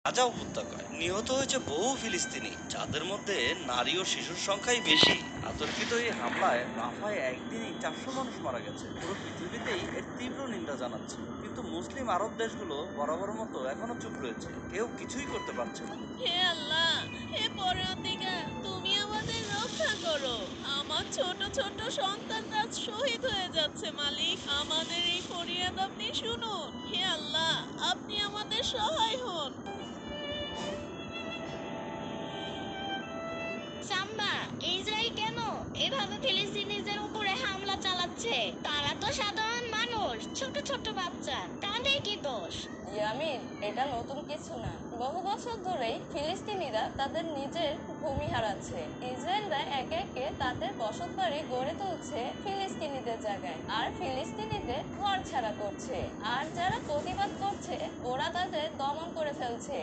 গাজা উপত্যকায় নিহত হয়েছে বহু ফিলিস্তিনি, যাদের মধ্যে নারী ও শিশুর সংখ্যাই বেশি। অতর্কিত এই হামলায় রাফায় একদিনই 400 মানুষ মারা গেছে। পুরো পৃথিবীতেই এর তীব্র নিন্দা জানাচ্ছে, কিন্তু মুসলিম আরব দেশগুলো বরাবর মতো এখনো চুপ রয়েছে। কেউ কিছুই করতে পারছে না। হে আল্লাহ, হে পরওয়ারদিগার, তুমি আমাদের রক্ষা করো। আমার ছোট ছোট সন্তানরা শহীদ হয়ে যাচ্ছে মালিক। আমাদের এই ফরিয়াদ আপনি শুনুন। হে আল্লাহ, আপনি আমাদের সহায় হন। সাম্বা, ইসরায়েল কেন এভাবে ফিলিস্তিনিদের উপরে হামলা চালাচ্ছে? তারা তো সাধারণ মানুষ, ছোট ছোট বাচ্চা, তাদের কি দোষ? ইয়ামিন, এটা নতুন কিছু না। বহু বছর ধরেই ফিলিস্তিনিরা তাদের নিজের ভূমি হারাচ্ছে। ইসরায়েলরা একে একে তাদের বসতবাড়ি গড়ে তুলছে ফিলিস্তিনিদের জায়গায়, আর ফিলিস্তিনিদের ঘর ছাড়া করছে। আর যারা প্রতিবাদ করছে, ওরা তাদের দমন করে ফেলছে।